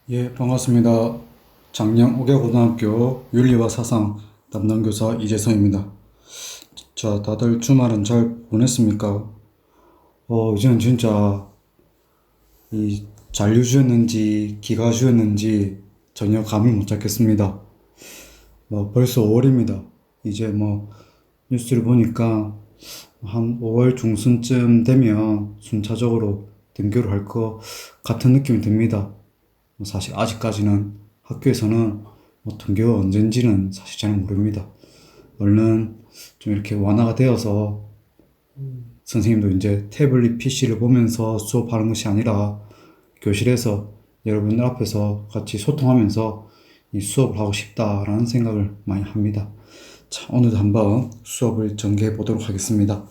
예, 반갑습니다. 장량 옥야고등학교 윤리와 사상 담당 교사 이재성입니다. 자, 다들 주말은 잘 보냈습니까? 이제는 진짜 이 잔류주였는지 기가주였는지 전혀 감을 못 잡겠습니다. 벌써 5월입니다. 이제 뉴스를 보니까 한 5월 중순쯤 되면 순차적으로 등교를 할 것 같은 느낌이 듭니다. 사실 아직까지는 학교에서는 등교가 언젠지는 사실 잘 모릅니다. 얼른 좀 이렇게 완화가 되어서 선생님도 이제 태블릿 PC를 보면서 수업하는 것이 아니라 교실에서 여러분들 앞에서 같이 소통하면서 이 수업을 하고 싶다라는 생각을 많이 합니다. 자, 오늘도 한번 수업을 전개해 보도록 하겠습니다.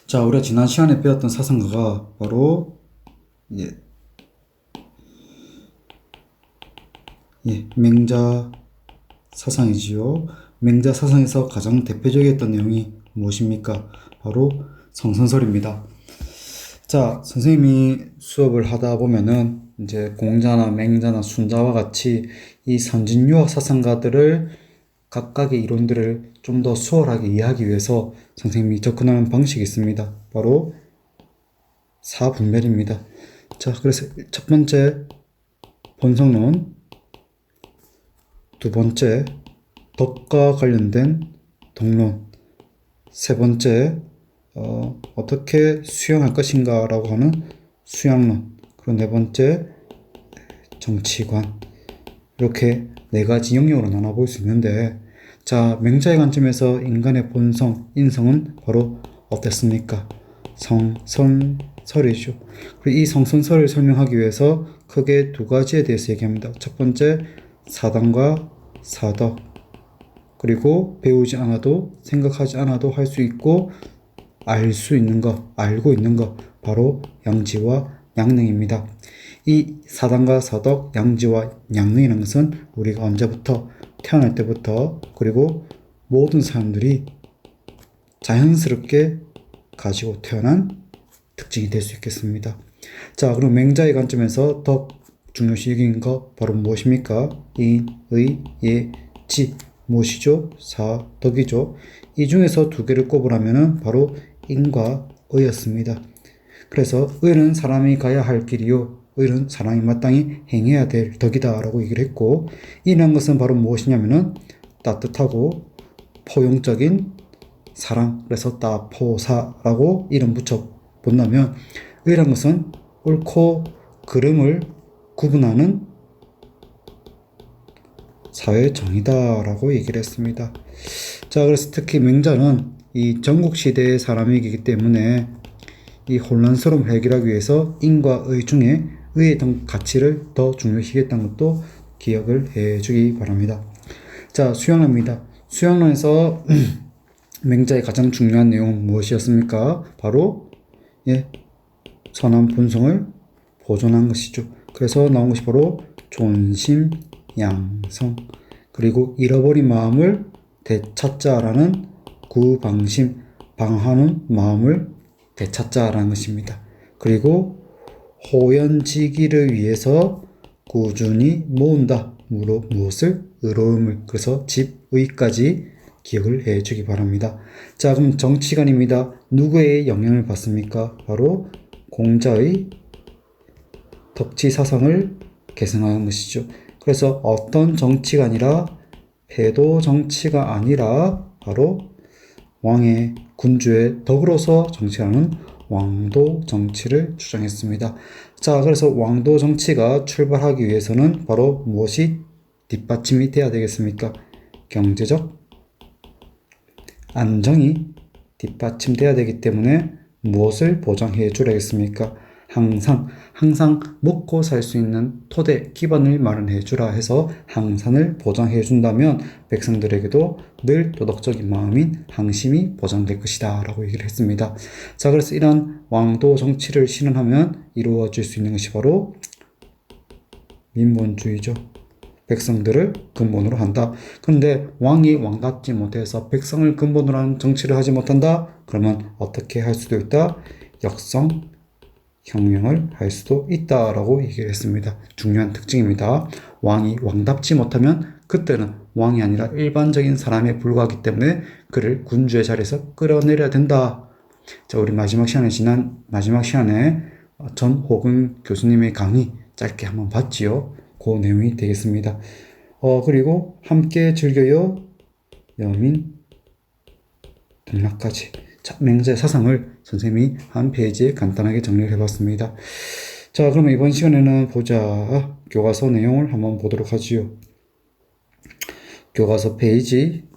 자, 우리가 지난 시간에 배웠던 사상가가 바로 맹자 사상이지요. 맹자 사상에서 가장 대표적이었던 내용이 무엇입니까? 바로 성선설입니다. 자, 선생님이 수업을 하다 보면은 이제 공자나 맹자나 순자와 같이 이 선진유학 사상가들을 각각의 이론들을 좀 더 수월하게 이해하기 위해서 선생님이 접근하는 방식이 있습니다. 바로 사분별입니다. 자, 그래서 첫 번째 본성론, 두 번째 덕과 관련된 덕론, 세 번째 어떻게 수용할 것인가 라고 하는 수양론, 그리고 네 번째 정치관, 이렇게 네 가지 영역으로 나눠볼 수 있는데, 자, 맹자의 관점에서 인간의 본성, 인성은 바로 어땠습니까? 성선설이죠. 그리고 이 성선설을 설명하기 위해서 크게 두 가지에 대해서 얘기합니다. 첫 번째, 사당과 사덕, 그리고 배우지 않아도 생각하지 않아도 할 수 있고 알 수 있는 것, 알고 있는 것, 바로 양지와 양능입니다. 이 사당과 사덕, 양지와 양능이라는 것은 우리가 언제부터, 태어날 때부터, 그리고 모든 사람들이 자연스럽게 가지고 태어난 특징이 될 수 있겠습니다. 자, 그럼 맹자의 관점에서 덕 중요시 여긴 것 바로 무엇입니까? 인, 의, 예, 지, 무엇이죠? 사덕이죠. 이 중에서 두 개를 꼽으라면 바로 인과 의였습니다. 그래서 의는 사람이 가야 할 길이요, 의는 사람이 마땅히 행해야 될 덕이다 라고 얘기를 했고, 이라는 것은 바로 무엇이냐면은 따뜻하고 포용적인 사랑, 그래서 따포사라고 이름 붙여 본다면, 의란 것은 옳고 그름을 구분하는 사회 정의다 라고 얘기를 했습니다. 자, 그래서 특히 맹자는 이 전국시대의 사람이기 때문에 이 혼란스러움을 해결하기 위해서 인과 의 중에 의의 가치를 더 중요시 했다는 것도 기억을 해주기 바랍니다. 자, 수양론입니다. 수양론에서 맹자의 가장 중요한 내용은 무엇이었습니까? 바로 선한 본성을 보존한 것이죠. 그래서 나온 것이 바로 존심양성, 그리고 잃어버린 마음을 되찾자라는 구방심, 방하는 마음을 되찾자라는 것입니다. 그리고 호연지기를 위해서 꾸준히 모은다. 무엇을? 의로움을. 그래서 집의까지 기억을 해주기 바랍니다. 자, 그럼 정치관입니다. 누구의 영향을 받습니까? 바로 공자의 덕치 사상을 계승하는 것이죠. 그래서 어떤 정치가 패도 정치가 아니라 바로 왕의 군주의 덕으로서 정치하는 왕도 정치를 주장했습니다. 자, 그래서 왕도 정치가 출발하기 위해서는 바로 무엇이 뒷받침이 돼야 되겠습니까? 경제적 안정이 뒷받침돼야 되기 때문에 무엇을 보장해 주라겠습니까? 항상 먹고 살 수 있는 토대 기반을 마련해 주라 해서 항산을 보장해 준다면 백성들에게도 늘 도덕적인 마음인 항심이 보장될 것이다 라고 얘기를 했습니다. 자, 그래서 이런 왕도 정치를 실현하면 이루어질 수 있는 것이 바로 민본주의죠. 백성들을 근본으로 한다. 그런데 왕이 왕답지 못해서 백성을 근본으로 하는 정치를 하지 못한다. 그러면 어떻게 할 수도 있다? 역성 혁명을 할 수도 있다라고 얘기를 했습니다. 중요한 특징입니다. 왕이 왕답지 못하면 그때는 왕이 아니라 일반적인 사람에 불과하기 때문에 그를 군주의 자리에서 끌어내려야 된다. 자, 우리 마지막 시간에 전호근 교수님의 강의 짧게 한번 봤지요. 그 내용이 되겠습니다. 그리고 함께 즐겨요. 여민 등락까지. 자, 맹자의 사상을 선생님이 한 페이지에 간단하게 정리를 해봤습니다. 자, 그러면 이번 시간에는 교과서 내용을 한번 보도록 하지요. 교과서 페이지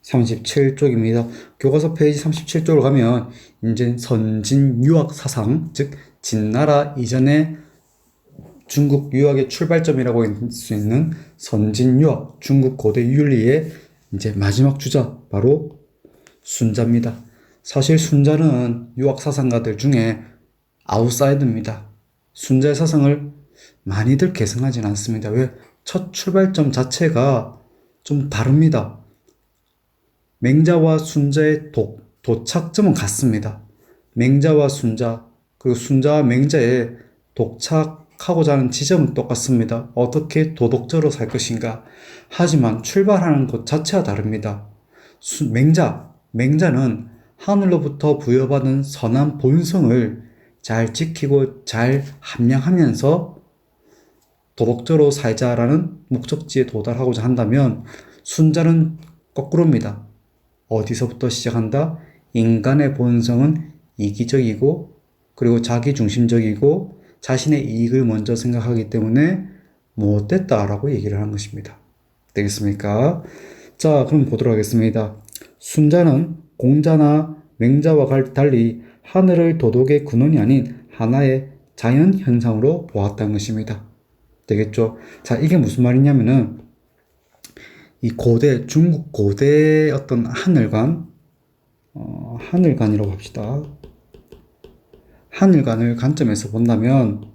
37쪽입니다. 교과서 페이지 37쪽으로 가면 이제 선진 유학 사상, 즉 진나라 이전의 중국 유학의 출발점이라고 할 수 있는 선진 유학, 중국 고대 윤리의 이제 마지막 주자 바로 순자입니다. 사실 순자는 유학 사상가들 중에 아웃사이더입니다. 순자의 사상을 많이들 계승하진 않습니다. 왜? 첫 출발점 자체가 좀 다릅니다. 맹자와 순자의 도착점은 같습니다. 맹자와 순자, 그리고 순자와 맹자의 도착하고자 하는 지점은 똑같습니다. 어떻게 도덕적으로 살 것인가. 하지만 출발하는 곳 자체가 다릅니다. 맹자는 하늘로부터 부여받은 선한 본성을 잘 지키고 잘 함양하면서 도덕적으로 살자라는 목적지에 도달하고자 한다면 순자는 거꾸로입니다. 어디서부터 시작한다? 인간의 본성은 이기적이고 그리고 자기중심적이고 자신의 이익을 먼저 생각하기 때문에 못됐다라고 얘기를 하는 것입니다. 되겠습니까? 자, 그럼 보도록 하겠습니다. 순자는 공자나 맹자와 달리 하늘을 도덕의 근원이 아닌 하나의 자연 현상으로 보았다는 것입니다. 되겠죠? 자, 이게 무슨 말이냐면은 이 중국 고대 어떤 하늘관이라고 합시다. 하늘관을 관점에서 본다면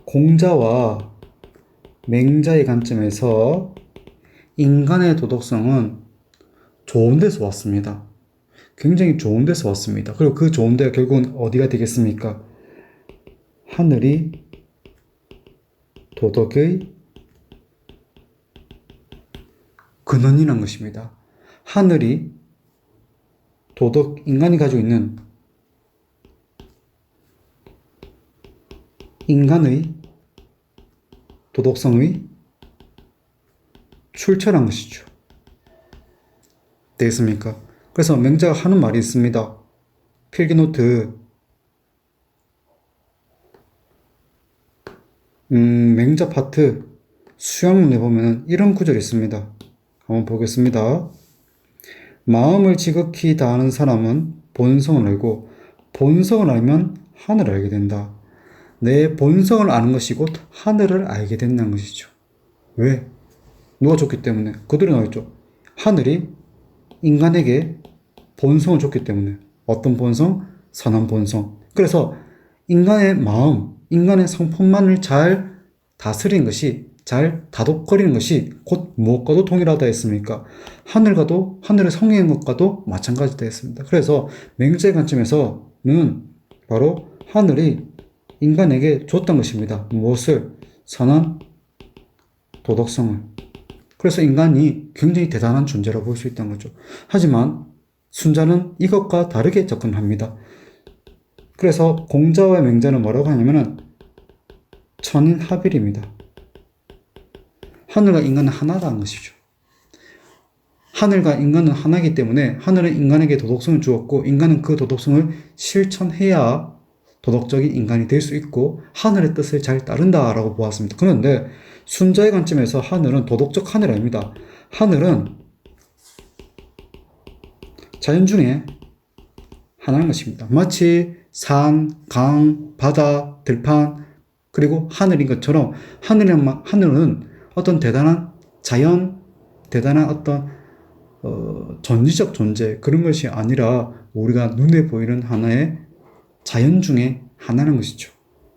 공자와 맹자의 관점에서 인간의 도덕성은 좋은 데서 왔습니다. 굉장히 좋은 데서 왔습니다. 그리고 그 좋은 데가 결국은 어디가 되겠습니까? 하늘이 도덕의 근원이란 것입니다. 하늘이 인간이 가지고 있는 인간의 도덕성의 출처란 것이죠. 되겠습니까? 그래서 맹자가 하는 말이 있습니다. 필기노트 맹자 파트 수양문에 보면 이런 구절이 있습니다. 한번 보겠습니다. 마음을 지극히 다하는 사람은 본성을 알고 본성을 알면 하늘을 알게 된다. 내 본성을 아는 것이 곧 하늘을 알게 된다는 것이죠. 왜? 누가 줬기 때문에? 그들이 나와있죠. 하늘이 인간에게 본성을 줬기 때문에. 어떤 본성? 선한 본성. 그래서 인간의 마음, 인간의 성품만을 잘 다스리는 것이, 잘 다독거리는 것이 곧 무엇과도 동일하다 했습니까? 하늘의 성행인 것과도 마찬가지다 했습니다. 그래서 맹자의 관점에서는 바로 하늘이 인간에게 줬던 것입니다. 무엇을? 선한 도덕성을. 그래서 인간이 굉장히 대단한 존재라고 볼 수 있다는 거죠. 하지만 순자는 이것과 다르게 접근합니다. 그래서 공자와 맹자는 뭐라고 하냐면은 천인합일입니다. 하늘과 인간은 하나라는 것이죠. 하늘과 인간은 하나이기 때문에 하늘은 인간에게 도덕성을 주었고 인간은 그 도덕성을 실천해야 도덕적인 인간이 될 수 있고 하늘의 뜻을 잘 따른다라고 보았습니다. 그런데 순자의 관점에서 하늘은 도덕적 하늘이 아닙니다. 하늘은 자연 중에 하나인 것입니다. 마치 산, 강, 바다, 들판 그리고 하늘인 것처럼 하늘은 어떤 대단한 어떤 전지적 존재 그런 것이 아니라 우리가 눈에 보이는 하나의 자연 중에 하나라는 것이죠.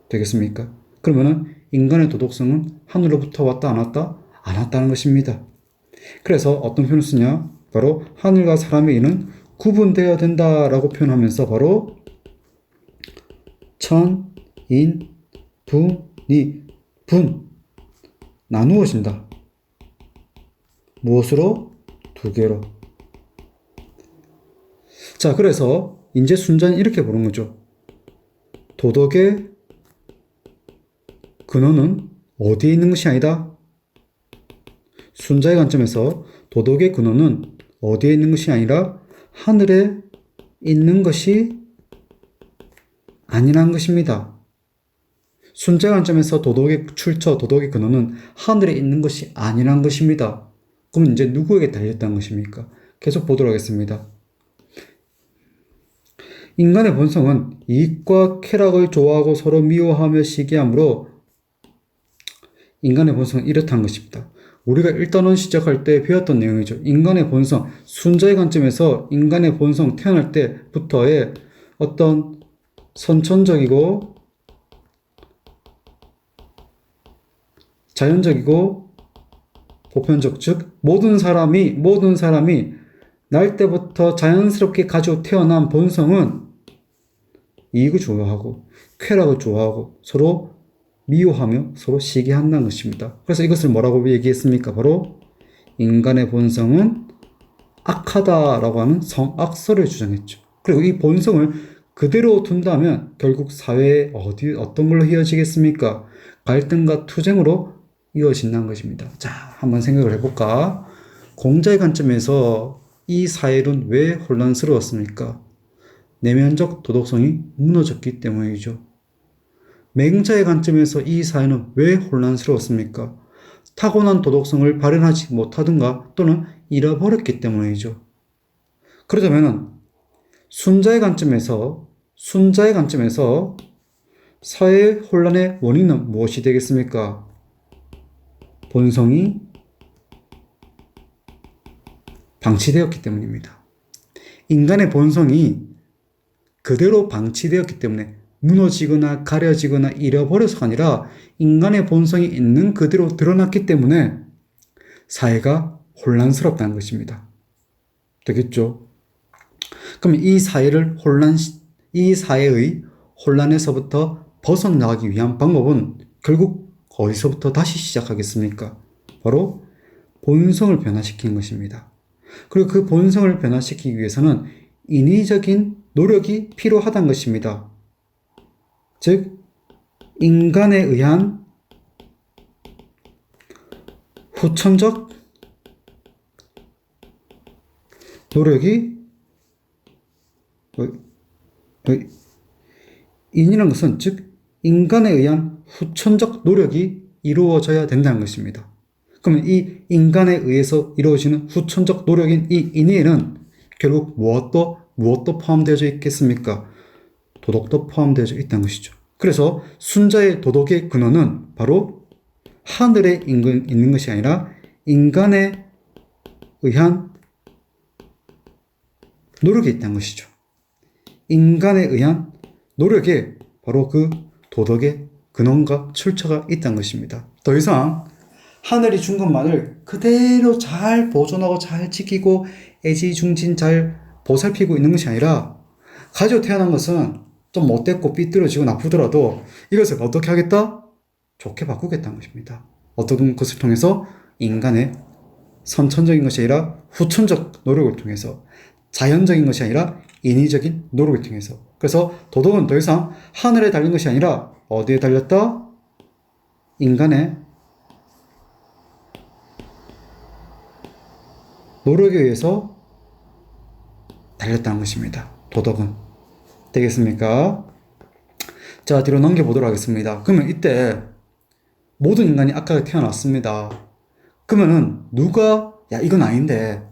되겠습니까? 그러면은 인간의 도덕성은 하늘로부터 왔다 안 왔다? 안 왔다는 것입니다. 그래서 어떤 표현을 쓰냐? 바로 하늘과 사람의 일은 구분되어야 된다라고 표현하면서 바로 천, 인, 분이 분 나누어진다. 무엇으로? 두 개로. 자, 그래서 이제 순자는 이렇게 보는 거죠. 도덕의 근원은 어디에 있는 것이 아니다. 순자의 관점에서 도덕의 근원은 어디에 있는 것이 아니라 하늘에 있는 것이 아니라는 것입니다. 순자의 관점에서 도덕의 출처, 도덕의 근원은 하늘에 있는 것이 아니라는 것입니다. 그럼 이제 누구에게 달렸다는 것입니까? 계속 보도록 하겠습니다. 인간의 본성은 이익과 쾌락을 좋아하고 서로 미워하며 시기하므로 인간의 본성은 이렇다는 것입니다. 우리가 1단원 시작할 때 배웠던 내용이죠. 인간의 본성, 순자의 관점에서 인간의 본성 태어날 때부터의 어떤 선천적이고 자연적이고 보편적, 즉 모든 사람이 날 때부터 자연스럽게 가지고 태어난 본성은 이익을 좋아하고 쾌락을 좋아하고 서로 미워하며 서로 시기한다는 것입니다. 그래서 이것을 뭐라고 얘기했습니까? 바로 인간의 본성은 악하다라고 하는 성악설을 주장했죠. 그리고 이 본성을 그대로 둔다면 결국 사회에 어떤 걸로 이어지겠습니까? 갈등과 투쟁으로 이어진다는 것입니다. 자, 한번 생각을 해볼까? 공자의 관점에서 이 사회는 왜 혼란스러웠습니까? 내면적 도덕성이 무너졌기 때문이죠. 맹자의 관점에서 이 사회는 왜 혼란스러웠습니까? 타고난 도덕성을 발현하지 못하든가 또는 잃어버렸기 때문이죠. 그렇다면 순자의 관점에서 사회의 혼란의 원인은 무엇이 되겠습니까? 본성이 방치되었기 때문입니다. 인간의 본성이 그대로 방치되었기 때문에 무너지거나 가려지거나 잃어버려서가 아니라 인간의 본성이 있는 그대로 드러났기 때문에 사회가 혼란스럽다는 것입니다. 되겠죠? 그럼 이 사회의 혼란에서부터 벗어나기 위한 방법은 결국 어디서부터 다시 시작하겠습니까? 바로 본성을 변화시키는 것입니다. 그리고 그 본성을 변화시키기 위해서는 인위적인 노력이 필요하다는 것입니다. 즉, 인간에 의한 후천적 노력이 인이라는 것은 즉 인간에 의한 후천적 노력이 이루어져야 된다는 것입니다. 그러면 이 인간에 의해서 이루어지는 후천적 노력인 이 인에는 결국 무엇도 포함되어 있겠습니까? 도덕도 포함되어 있다는 것이죠. 그래서 순자의 도덕의 근원은 바로 하늘에 있는 것이 아니라 인간에 의한 노력이 있다는 것이죠. 인간에 의한 노력에 바로 그 도덕의 근원과 출처가 있다는 것입니다. 더 이상 하늘이 준 것만을 그대로 잘 보존하고 잘 지키고 애지중진 잘 보살피고 있는 것이 아니라 가지고 태어난 것은 좀 못됐고 삐뚤어지고 나쁘더라도 이것을 어떻게 하겠다? 좋게 바꾸겠다는 것입니다. 어떤 것을 통해서 인간의 선천적인 것이 아니라 후천적 노력을 통해서 자연적인 것이 아니라 인위적인 노력을 통해서 그래서 도덕은 더 이상 하늘에 달린 것이 아니라 어디에 달렸다? 인간의 노력에 의해서 달렸다는 것입니다. 도덕은. 되겠습니까? 자, 뒤로 넘겨보도록 하겠습니다. 그러면 이때 모든 인간이 악하게 태어났습니다. 그러면은 누가 야 이건 아닌데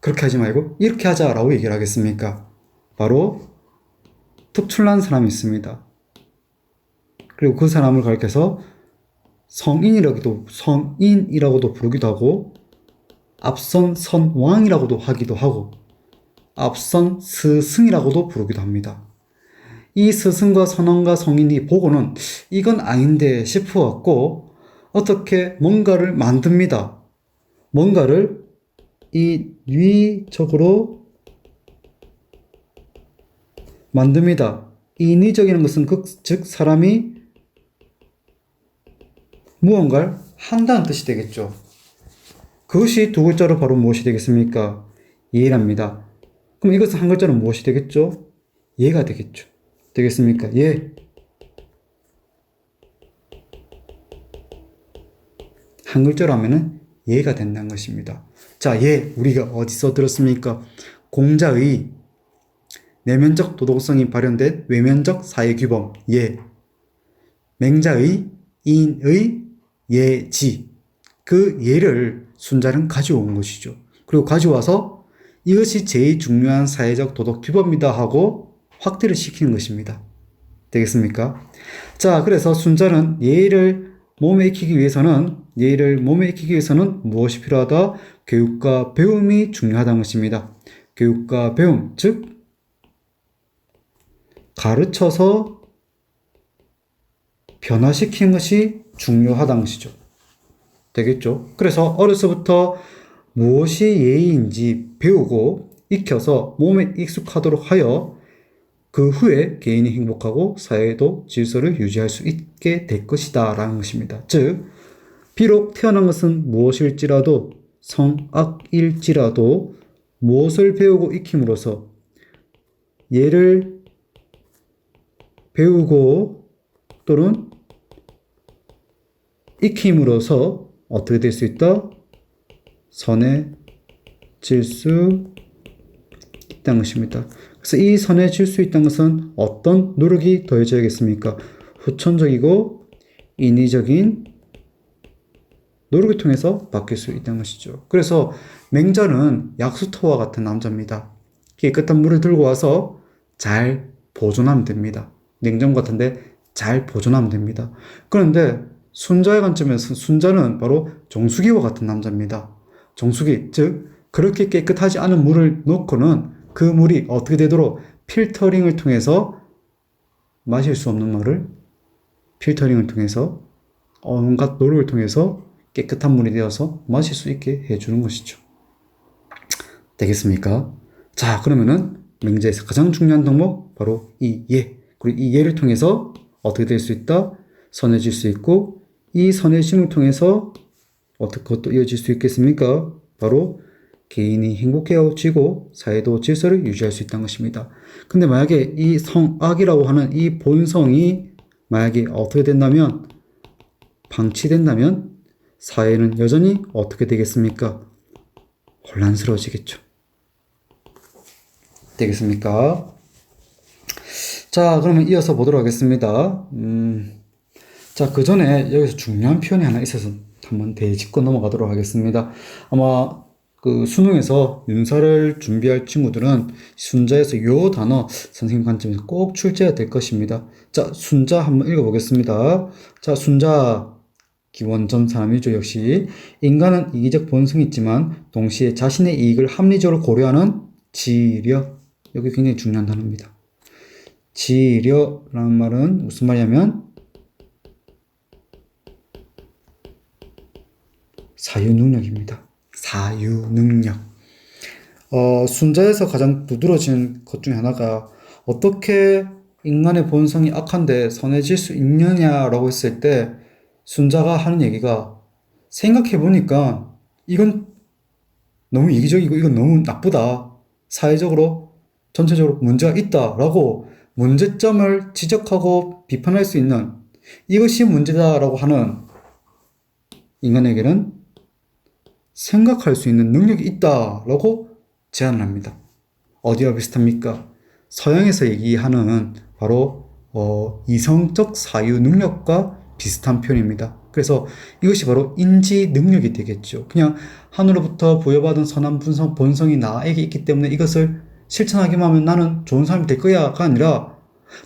그렇게 하지 말고 이렇게 하자라고 얘기를 하겠습니까? 바로 특출난 사람이 있습니다. 그리고 그 사람을 가리켜서 성인이라고도 부르기도 하고 앞선 선왕이라고도 하기도 하고 앞선 스승이라고도 부르기도 합니다. 이 스승과 선원과 성인이 보고는 이건 아닌데 싶어갖고 어떻게 뭔가를 만듭니다. 뭔가를 인위적으로 만듭니다. 인위적이라는 것은 즉 사람이 무언가를 한다는 뜻이 되겠죠. 그것이 두 글자로 바로 무엇이 되겠습니까? 예랍니다. 그럼 이것은 한 글자로 무엇이 되겠죠? 예가 되겠죠. 되겠습니까? 예. 한 글자로 하면은 예가 된다는 것입니다. 자, 예, 우리가 어디서 들었습니까? 공자의 내면적 도덕성이 발현된 외면적 사회규범, 예. 맹자의 인의 예지, 그 예를 순자는 가져온 것이죠. 그리고 가져와서 이것이 제일 중요한 사회적 도덕 규범이다 하고 확대를 시키는 것입니다. 되겠습니까? 자, 그래서 순자는 예를 몸에 익히기 위해서는 무엇이 필요하다? 교육과 배움이 중요하다는 것입니다. 교육과 배움, 즉 가르쳐서 변화시키는 것이 중요하다는 것이죠. 되겠죠? 그래서 어려서부터 무엇이 예의인지 배우고 익혀서 몸에 익숙하도록 하여 그 후에 개인이 행복하고 사회도 질서를 유지할 수 있게 될 것이다 라는 것입니다. 즉 비록 태어난 것은 무엇일지라도 성악일지라도 무엇을 배우고 익힘으로써 예를 배우고 또는 익힘으로써 어떻게 될 수 있다? 선해질 수 있다는 것입니다. 그래서 이 선해질 수 있다는 것은 어떤 노력이 더해져야겠습니까? 후천적이고 인위적인 노력을 통해서 바뀔 수 있다는 것이죠. 그래서 맹자는 약수터와 같은 남자입니다. 깨끗한 물을 들고 와서 잘 보존하면 됩니다. 냉장고 같은데 잘 보존하면 됩니다. 그런데 순자의 관점에서 순자는 바로 정수기와 같은 남자입니다. 정수기, 즉 그렇게 깨끗하지 않은 물을 넣고는 그 물이 어떻게 되도록 필터링을 통해서 마실 수 없는 물을 필터링을 통해서 온갖 노력을 통해서 깨끗한 물이 되어서 마실 수 있게 해주는 것이죠. 되겠습니까? 자, 그러면은 맹자에서 가장 중요한 덕목 바로 이 예. 그리고 이 예를 통해서 어떻게 될 수 있다? 선해질 수 있고 이 선해짐을 통해서 어떻게 그것도 이어질 수 있겠습니까? 바로 개인이 행복해지고 사회도 질서를 유지할 수 있다는 것입니다. 근데 만약에 이 성악이라고 하는 이 본성이 만약에 어떻게 된다면 방치된다면 사회는 여전히 어떻게 되겠습니까? 혼란스러워지겠죠. 되겠습니까? 자, 그러면 이어서 보도록 하겠습니다. 자, 그 전에 여기서 중요한 표현이 하나 있어서 한번 대짚고 넘어가도록 하겠습니다. 아마 그 수능에서 윤사를 준비할 친구들은 순자에서 요 단어 선생님 관점에서 꼭 출제가 될 것입니다. 자, 순자 한번 읽어보겠습니다. 자, 순자 기원전 사람이죠. 역시 인간은 이기적 본성이 있지만 동시에 자신의 이익을 합리적으로 고려하는 지려, 여기 굉장히 중요한 단어입니다. 지려라는 말은 무슨 말이냐면 사유능력입니다. 사유능력. 순자에서 가장 두드러진 것 중에 하나가 어떻게 인간의 본성이 악한데 선해질 수 있느냐라고 했을 때 순자가 하는 얘기가 생각해보니까 이건 너무 이기적이고 이건 너무 나쁘다. 사회적으로 전체적으로 문제가 있다라고 문제점을 지적하고 비판할 수 있는 이것이 문제다라고 하는 인간에게는 생각할 수 있는 능력이 있다라고 제안을 합니다. 어디와 비슷합니까? 서양에서 얘기하는 바로 이성적 사유 능력과 비슷한 표현입니다. 그래서 이것이 바로 인지 능력이 되겠죠. 그냥 하늘로부터 부여받은 선한 본성이 나에게 있기 때문에 이것을 실천하기만 하면 나는 좋은 사람이 될 거야가 아니라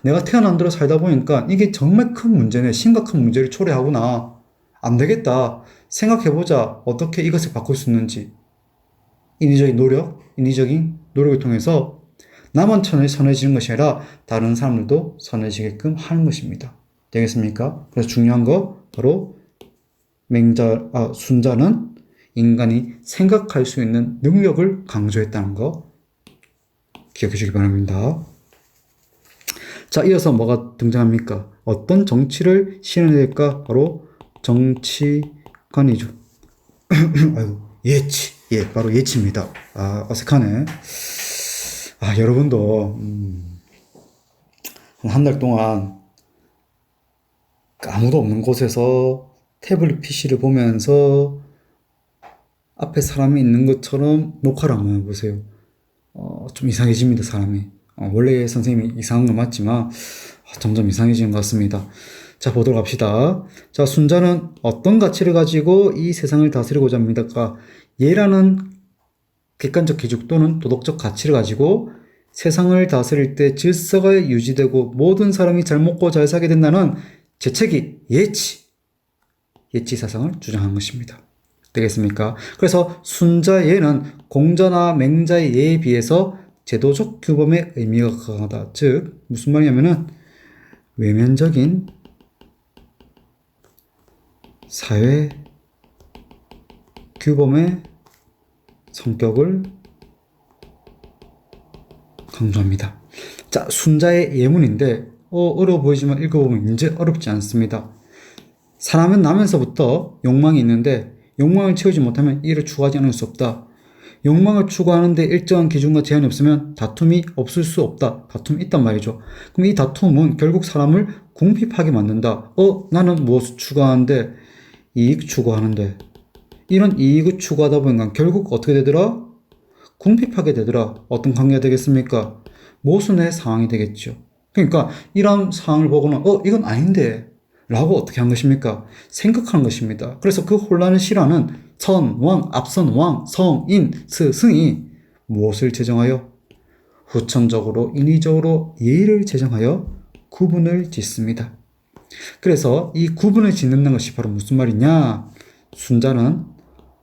내가 태어난 대로 살다 보니까 이게 정말 큰 문제네, 심각한 문제를 초래하구나, 안 되겠다, 생각해보자, 어떻게 이것을 바꿀 수 있는지 인위적인 노력을 통해서 나만 선해지는 것이 아니라 다른 사람들도 선해지게끔 하는 것입니다. 되겠습니까? 그래서 중요한 거 바로 순자는 인간이 생각할 수 있는 능력을 강조했다는 거 기억해 주기 바랍니다. 자, 이어서 뭐가 등장합니까? 어떤 정치를 실현해야 될까? 바로 정치관이죠. 아이고, 예치. 예, 바로 예치입니다. 아, 어색하네. 아, 여러분도 한 달 동안 아무도 없는 곳에서 태블릿 PC를 보면서 앞에 사람이 있는 것처럼 녹화를 한번 해보세요. 좀 이상해집니다, 사람이. 원래 선생님이 이상한 건 맞지만 점점 이상해지는 것 같습니다. 자, 보도록 합시다. 자, 순자는 어떤 가치를 가지고 이 세상을 다스리고자 합니까? 예라는 객관적 기준 또는 도덕적 가치를 가지고 세상을 다스릴 때 질서가 유지되고 모든 사람이 잘 먹고 잘 살게 된다는 재책이 예치 사상을 주장한 것입니다. 되겠습니까? 그래서 순자예는 공자나 맹자의 예에 비해서 제도적 규범의 의미가 강하다. 즉 무슨 말이냐면은 외면적인 사회 규범의 성격을 강조합니다. 자, 순자의 예문인데 어려워 보이지만 읽어보면 이제 어렵지 않습니다. 사람은 나면서부터 욕망이 있는데 욕망을 채우지 못하면 이를 추구하지 않을 수 없다. 욕망을 추구하는데 일정한 기준과 제한이 없으면 다툼이 없을 수 없다. 다툼이 있단 말이죠. 그럼 이 다툼은 결국 사람을 궁핍하게 만든다. 나는 무엇을 추구하는데 이익 추구하는데 이런 이익을 추구하다 보니까 결국 어떻게 되더라? 궁핍하게 되더라. 어떤 관계가 되겠습니까? 모순의 상황이 되겠죠. 그러니까 이런 상황을 보고는 이건 아닌데 라고 어떻게 한 것입니까? 생각하는 것입니다. 그래서 그 혼란을 싫어하는 선, 왕, 앞선 왕, 성, 인, 스, 승이 무엇을 제정하여? 후천적으로 인위적으로 예의를 제정하여 구분을 짓습니다. 그래서 이 구분을 짓는 것이 바로 무슨 말이냐? 순자는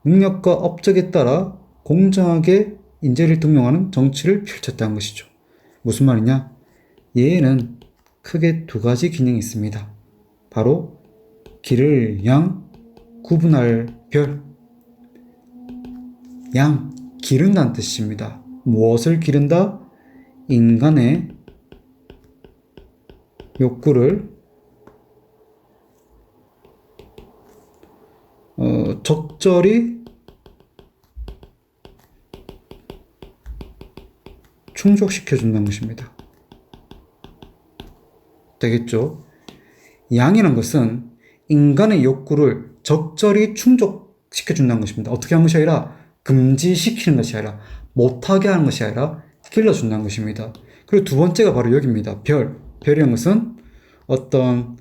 능력과 업적에 따라 공정하게 인재를 등용하는 정치를 펼쳤다는 것이죠. 무슨 말이냐? 예에는 크게 두 가지 기능이 있습니다. 바로 기를 양, 구분할 별. 양, 기른다는 뜻입니다. 무엇을 기른다? 인간의 욕구를 적절히 충족시켜준다는 것입니다. 되겠죠? 양이란 것은 인간의 욕구를 적절히 충족시켜준다는 것입니다. 어떻게 하는 것이 아니라 금지시키는 것이 아니라 못하게 하는 것이 아니라 길러준다는 것입니다. 그리고 두 번째가 바로 여기입니다. 별. 별이라는 것은 어떤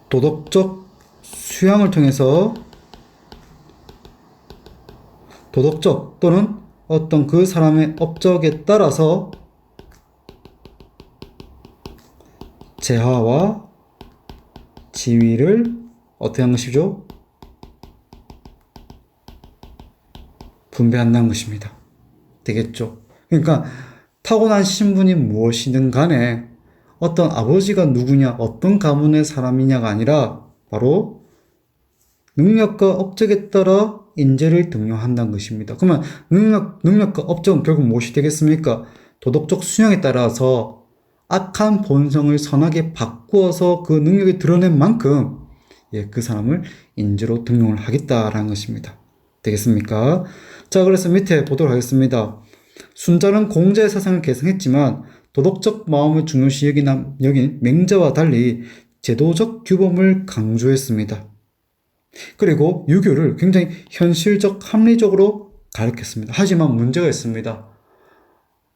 도덕적 수양을 통해서 도덕적 또는 어떤 그 사람의 업적에 따라서 재화와 지위를 어떻게 하는 것이죠? 분배한다는 것입니다. 되겠죠? 그러니까 타고난 신분이 무엇이든 간에 어떤 아버지가 누구냐, 어떤 가문의 사람이냐가 아니라 바로 능력과 업적에 따라 인재를 등용한다는 것입니다. 그러면 능력과 업적은 결국 무엇이 되겠습니까? 도덕적 수양에 따라서 악한 본성을 선하게 바꾸어서 그 능력이 드러낸 만큼 그 사람을 인재로 등용을 하겠다라는 것입니다. 되겠습니까? 자, 그래서 밑에 보도록 하겠습니다. 순자는 공자의 사상을 계승했지만 도덕적 마음을 중요시 여긴 맹자와 달리 제도적 규범을 강조했습니다. 그리고 유교를 굉장히 현실적 합리적으로 가르쳤습니다. 하지만 문제가 있습니다.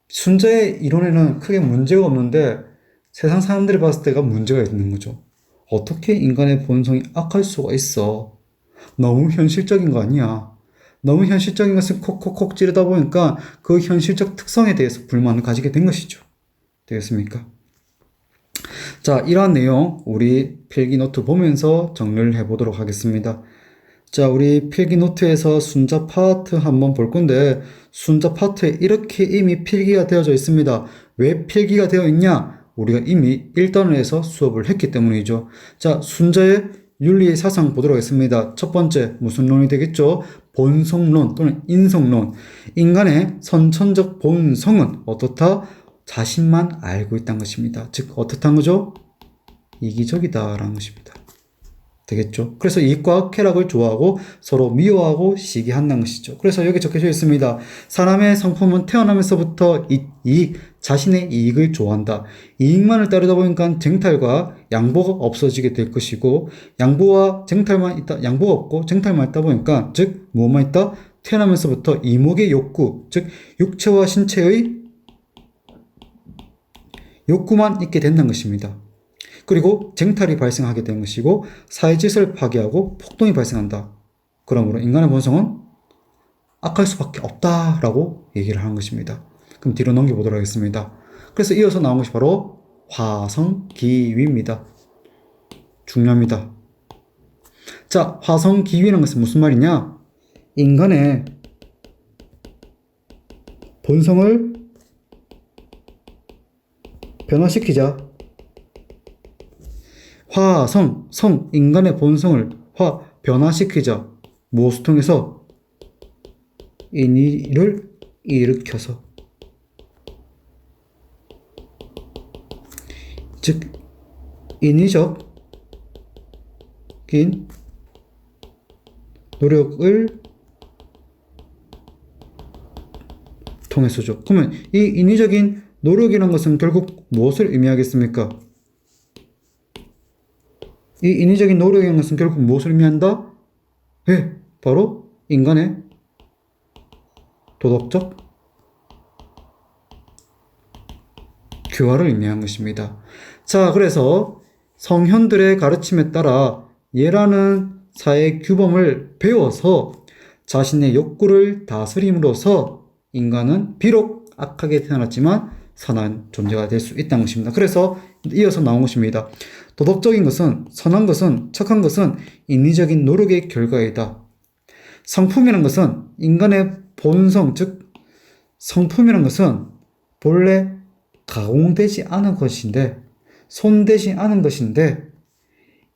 순자의 이론에는 크게 문제가 없는데 세상 사람들이 봤을 때가 문제가 있는 거죠. 어떻게 인간의 본성이 악할 수가 있어? 너무 현실적인 거 아니야? 너무 현실적인 것을 콕콕콕 찌르다 보니까 그 현실적 특성에 대해서 불만을 가지게 된 것이죠. 되겠습니까? 자, 이러한 내용 우리 필기 노트 보면서 정리를 해보도록 하겠습니다. 자, 우리 필기 노트에서 순자 파트 한번 볼 건데, 순자 파트에 이렇게 이미 필기가 되어져 있습니다. 왜 필기가 되어 있냐? 우리가 이미 1단원에서 수업을 했기 때문이죠. 자, 순자의 윤리의 사상 보도록 하겠습니다. 첫 번째, 무슨 론이 되겠죠? 본성론 또는 인성론. 인간의 선천적 본성은 어떻다? 자신만 알고 있다는 것입니다. 즉, 어떻다는 거죠? 이기적이다라는 것입니다. 되겠죠? 그래서 이익과 쾌락을 좋아하고 서로 미워하고 시기한다는 것이죠. 그래서 여기 적혀져 있습니다. 사람의 성품은 태어나면서부터 자신의 이익을 좋아한다. 이익만을 따르다 보니까 쟁탈과 양보가 없어지게 될 것이고, 양보가 없고 쟁탈만 있다 보니까, 즉, 무엇만 있다? 태어나면서부터 이목의 욕구, 즉, 육체와 신체의 욕구만 있게 된다는 것입니다. 그리고 쟁탈이 발생하게 되는 것이고 사회질서를 파괴하고 폭동이 발생한다. 그러므로 인간의 본성은 악할 수밖에 없다라고 얘기를 하는 것입니다. 그럼 뒤로 넘겨보도록 하겠습니다. 그래서 이어서 나온 것이 바로 화성기위입니다. 중요합니다. 자, 화성기위라는 것은 무슨 말이냐? 인간의 본성을 변화시키자. 인간의 본성을 변화시키자. 무엇을 통해서? 인의를 일으켜서. 즉, 인위적인 노력을 통해서죠. 그러면 이 인위적인 노력이라는 것은 결국 무엇을 의미하겠습니까? 이 인위적인 노력이라는 것은 결국 무엇을 의미한다? 네, 바로 인간의 도덕적 규화를 의미한 것입니다. 자, 그래서 성현들의 가르침에 따라 예라는 사회 규범을 배워서 자신의 욕구를 다스림으로써 인간은 비록 악하게 태어났지만 선한 존재가 될 수 있다는 것입니다. 그래서 이어서 나온 것입니다. 도덕적인 것은, 선한 것은, 착한 것은 인위적인 노력의 결과이다. 성품이라는 것은 인간의 본성, 즉 성품이라는 것은 본래 가공되지 않은 것인데, 손대지 않은 것인데,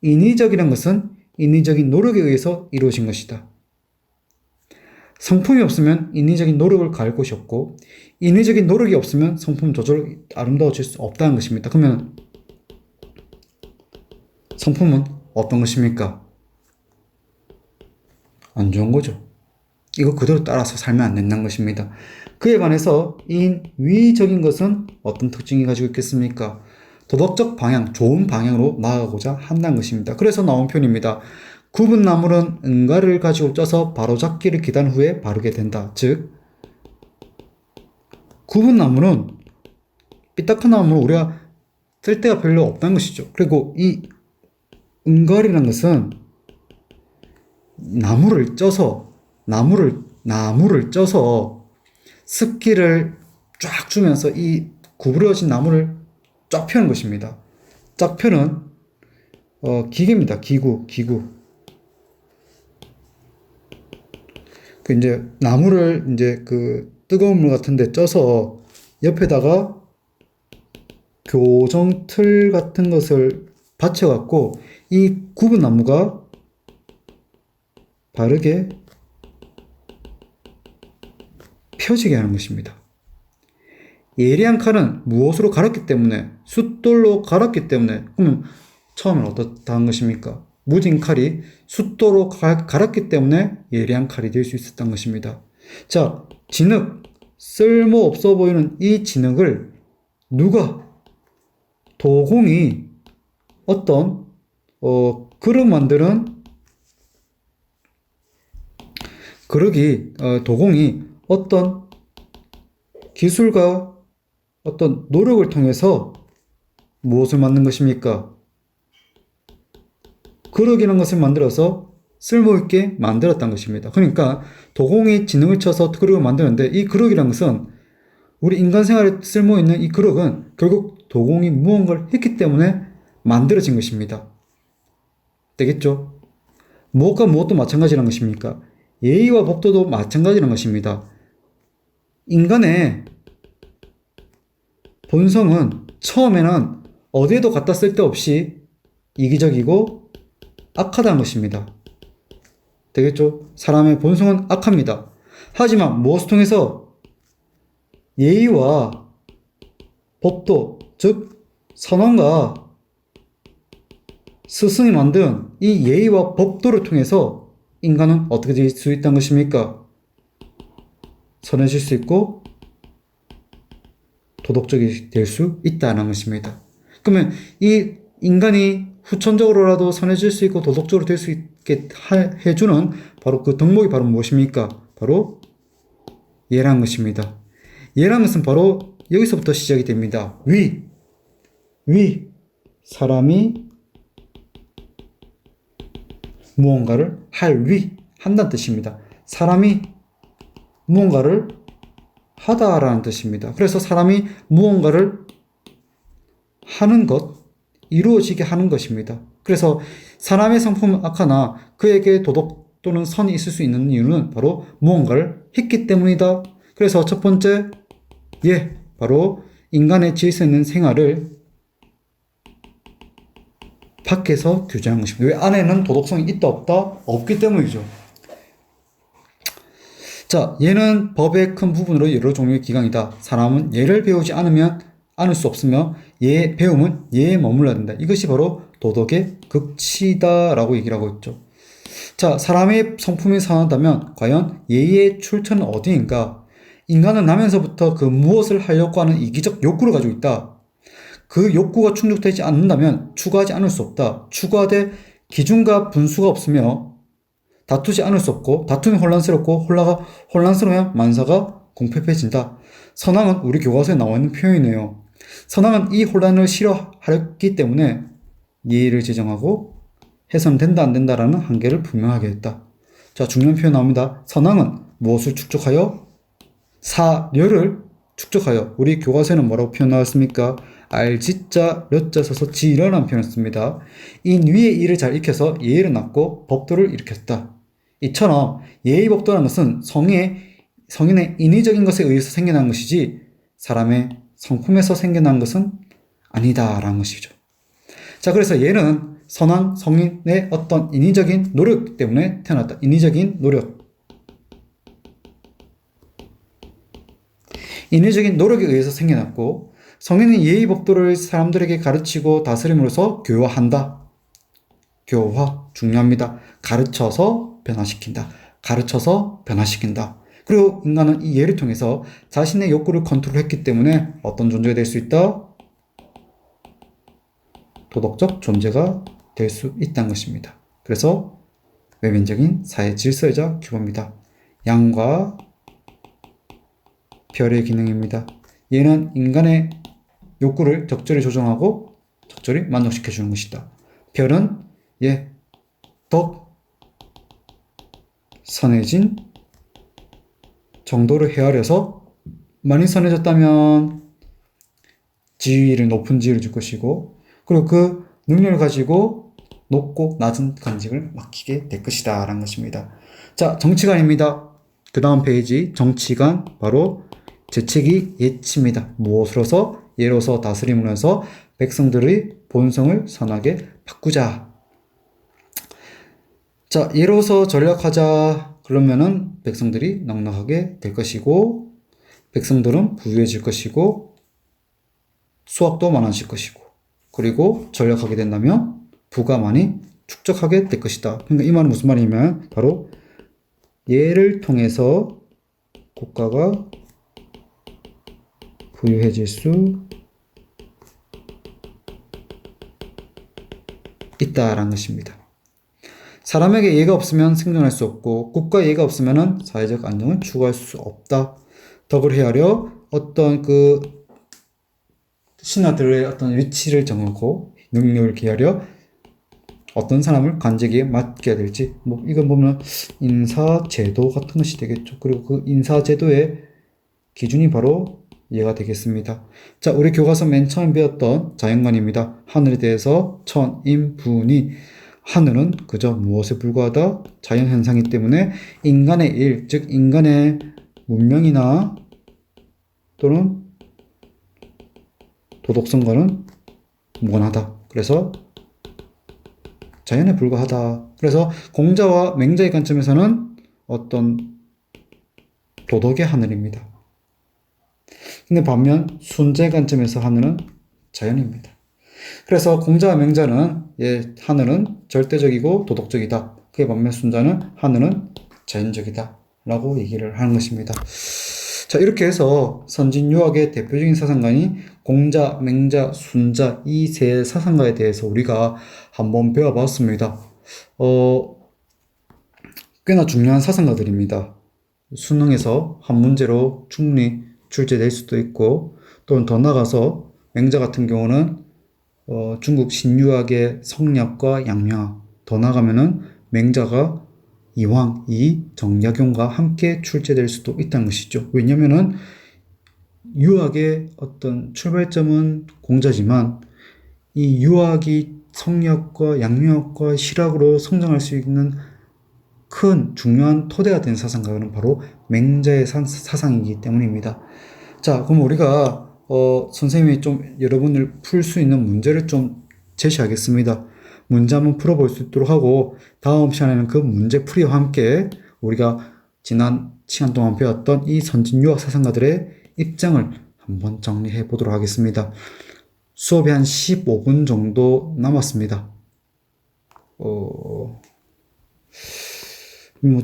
인위적이라는 것은 인위적인 노력에 의해서 이루어진 것이다. 성품이 없으면 인위적인 노력을 가할 곳이 없고, 인위적인 노력이 없으면 성품 조절 아름다워질 수 없다는 것입니다. 그러면 성품은 어떤 것입니까? 안 좋은 거죠. 이거 그대로 따라서 살면 안 된다는 것입니다. 그에 반해서 인위적인 것은 어떤 특징이 가지고 있겠습니까? 도덕적 방향, 좋은 방향으로 나아가고자 한다는 것입니다. 그래서 나온 표현입니다. 굽은 나물은 은가를 가지고 쪄서 바로잡기를 기다린 후에 바르게 된다. 즉, 굽은 나물은, 삐딱한 나물은 우리가 쓸 데가 별로 없다는 것이죠. 그리고 이 은갈이라는 것은 나무를 쪄서 습기를 쫙 주면서 이 구부러진 나무를 쫙 펴는 것입니다. 쫙 펴는 기계입니다. 기구. 그 이제 나무를 이제 그 뜨거운 물 같은데 쪄서 옆에다가 교정 틀 같은 것을 받쳐갖고 이 굽은 나무가 바르게 펴지게 하는 것입니다. 예리한 칼은 무엇으로 갈았기 때문에? 숫돌로 갈았기 때문에. 그러면 처음엔 어떻다는 것입니까? 무딘 칼이 숫돌로 갈았기 때문에 예리한 칼이 될 수 있었던 것입니다. 자, 진흙, 쓸모없어 보이는 이 진흙을 누가, 도공이 어떤 그릇 만드는 도공이 어떤 기술과 어떤 노력을 통해서 무엇을 만든 것입니까? 그릇이라는 것을 만들어서 쓸모있게 만들었다는 것입니다. 그러니까 도공이 진흙을 쳐서 그릇을 만드는데, 이 그릇이라는 것은 우리 인간 생활에 쓸모있는 이 그릇은 결국 도공이 무언가를 했기 때문에 만들어진 것입니다. 되겠죠? 무엇과 무엇도 마찬가지라는 것입니까? 예의와 법도도 마찬가지라는 것입니다. 인간의 본성은 처음에는 어디에도 갖다 쓸데없이 이기적이고 악하다는 것입니다. 되겠죠? 사람의 본성은 악합니다. 하지만 무엇을 통해서 예의와 법도, 즉 선언과 스승이 만든 이 예의와 법도를 통해서 인간은 어떻게 될 수 있다는 것입니까? 선해질 수 있고 도덕적이 될 수 있다는 것입니다. 그러면 이 인간이 후천적으로라도 선해질 수 있고 도덕적으로 될 수 있게 해주는 바로 그 덕목이 바로 무엇입니까? 바로 예라는 것입니다. 예라는 것은 바로 여기서부터 시작이 됩니다. 사람이 무언가를 한다는 뜻입니다. 사람이 무언가를 하다라는 뜻입니다. 그래서 사람이 무언가를 하는 것, 이루어지게 하는 것입니다. 그래서 사람의 성품은 악하나 그에게 도덕 또는 선이 있을 수 있는 이유는 바로 무언가를 했기 때문이다. 그래서 첫 번째, 바로 인간의 질서 있는 생활을 밖에서 규제하는 것입니다. 왜? 안에는 도덕성이 있다 없다? 없기 때문이죠. 자, 예는 법의 큰 부분으로 여러 종류의 기강이다. 사람은 예를 배우지 않을 수 없으며 배움은 예에 머물러야 된다. 이것이 바로 도덕의 극치다라고 얘기를 하고 있죠. 자, 사람의 성품이 상하다면 과연 예의 출처는 어디인가? 인간은 나면서부터 그 무엇을 하려고 하는 이기적 욕구를 가지고 있다. 그 욕구가 충족되지 않는다면 추구하지 않을 수 없다. 추구하되 기준과 분수가 없으며 다투지 않을 수 없고 다투면 혼란스럽고 혼란스러우면 만사가 공패해진다. 선왕은 우리 교과서에 나와 있는 표현이네요. 선왕은 이 혼란을 싫어하기 때문에 예의를 제정하고 해서는 된다 안 된다라는 한계를 분명하게 했다. 자, 중요한 표현 나옵니다. 선왕은 무엇을 축적하여? 사려를 축적하여. 우리 교과서에는 뭐라고 표현 나왔습니까? 알지자 려자 써서 지려라는 표현을 씁니다. 인 위의 이를 잘 익혀서 예의를 낳고 법도를 일으켰다. 이처럼 예의 법도라는 것은 성인의 인위적인 것에 의해서 생겨난 것이지 사람의 성품에서 생겨난 것은 아니다라는 것이죠. 자, 그래서 예는 선왕 성인의 어떤 인위적인 노력 때문에 태어났다. 인위적인 노력에 의해서 생겨났고 성인은 예의 법도를 사람들에게 가르치고 다스림으로써 교화한다. 교화 중요합니다. 가르쳐서 변화시킨다. 그리고 인간은 이 예를 통해서 자신의 욕구를 컨트롤했기 때문에 어떤 존재가 될 수 있다? 도덕적 존재가 될 수 있다는 것입니다. 그래서 외면적인 사회 질서이자 규범이다. 양과 별의 기능입니다. 얘는 인간의 욕구를 적절히 조정하고 적절히 만족시켜주는 것이다. 별은 선해진 정도를 헤아려서 많이 선해졌다면 높은 지위를 줄 것이고 그리고 그 능력을 가지고 높고 낮은 간직을 맡기게 될 것이다 라는 것입니다. 자, 정치관입니다. 그 다음 페이지 정치관 바로 재책이 예치입니다. 무엇으로서? 예로서 다스림을 해서 백성들의 본성을 선하게 바꾸자. 자, 예로서 전략하자. 그러면은 백성들이 넉넉하게 될 것이고 백성들은 부유해질 것이고 수확도 많아질 것이고 그리고 전략하게 된다면 부가 많이 축적하게 될 것이다. 그러니까 이 말은 무슨 말이냐면 바로 예를 통해서 국가가 부유해질 수 있다라는 것입니다. 사람에게 예가 없으면 생존할 수 없고 국가에 예가 없으면 사회적 안정을 추구할 수 없다. 덕을 헤아려 어떤 그 신하들의 어떤 위치를 정하고 능력을 기하려 어떤 사람을 관직에 맡겨야 될지 이건 보면 인사제도 같은 것이 되겠죠. 그리고 그 인사제도의 기준이 바로 예가 되겠습니다. 자, 우리 교과서 맨 처음 배웠던 자연관입니다. 하늘에 대해서 천, 임, 분이 하늘은 그저 무엇에 불과하다? 자연현상이기 때문에 인간의 일, 즉 인간의 문명이나 또는 도덕성과는 무관하다. 그래서 자연에 불과하다. 그래서 공자와 맹자의 관점에서는 어떤 도덕의 하늘입니다. 근데 반면 순자의 관점에서 하늘은 자연입니다. 그래서 공자와 맹자는 하늘은 절대적이고 도덕적이다. 그에 반면 순자는 하늘은 자연적이다. 라고 얘기를 하는 것입니다. 자, 이렇게 해서 선진유학의 대표적인 사상가인 공자, 맹자, 순자 이 세 사상가에 대해서 우리가 한번 배워봤습니다. 꽤나 중요한 사상가들입니다. 수능에서 한 문제로 충분히 출제될 수도 있고, 또는 더 나아가서 맹자 같은 경우는 중국 신유학의 성리학과 양명학, 더 나아가면은 맹자가 이황, 이 정약용과 함께 출제될 수도 있다는 것이죠. 왜냐면은 유학의 어떤 출발점은 공자지만 이 유학이 성리학과 양명학과 실학으로 성장할 수 있는 큰 중요한 토대가 된 사상가는 바로 맹자의 사상이기 때문입니다. 자, 그럼 우리가 선생님이 좀 여러분을 풀 수 있는 문제를 좀 제시하겠습니다. 문제 한번 풀어볼 수 있도록 하고 다음 시간에는 그 문제 풀이와 함께 우리가 지난 시간 동안 배웠던 이 선진유학 사상가들의 입장을 한번 정리해 보도록 하겠습니다. 수업이 한 15분 정도 남았습니다.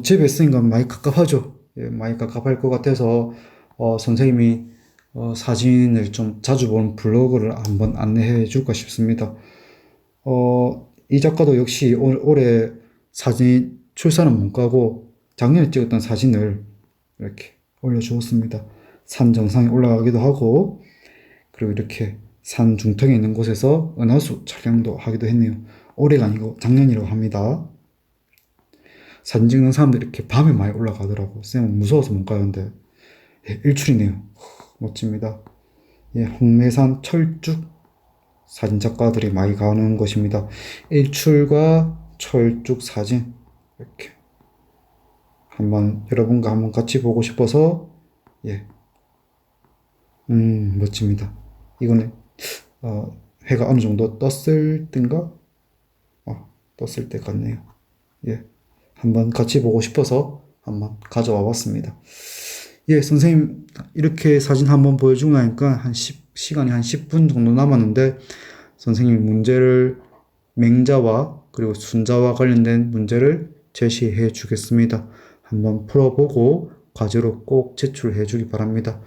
집에 있으니까 많이 갑갑하죠. 많이 갑갑할 것 같아서 선생님이 사진을 좀 자주 보는 블로그를 한번 안내해 줄까 싶습니다. 이 작가도 역시 올해 사진 출사는 못 가고 작년에 찍었던 사진을 이렇게 올려주었습니다. 산 정상에 올라가기도 하고, 그리고 이렇게 산 중턱에 있는 곳에서 은하수 촬영도 하기도 했네요. 올해가 아니고 작년이라고 합니다. 사진 찍는 사람들이 이렇게 밤에 많이 올라가더라고. 쌤은 무서워서 못 가는데, 일출이네요. 멋집니다. 홍매산 철쭉 사진 작가들이 많이 가는 곳입니다. 일출과 철쭉 사진 이렇게 여러분과 한번 같이 보고 싶어서 멋집니다. 이거는 해가 어느 정도 떴을 땐가? 떴을 때 같네요. 한번 같이 보고 싶어서 한번 가져와 봤습니다. 선생님 이렇게 사진 한번 보여주고 나니까 시간이 한 10분 정도 남았는데 선생님이 문제를 맹자와 그리고 순자와 관련된 문제를 제시해 주겠습니다. 한번 풀어보고 과제로 꼭 제출해 주기 바랍니다.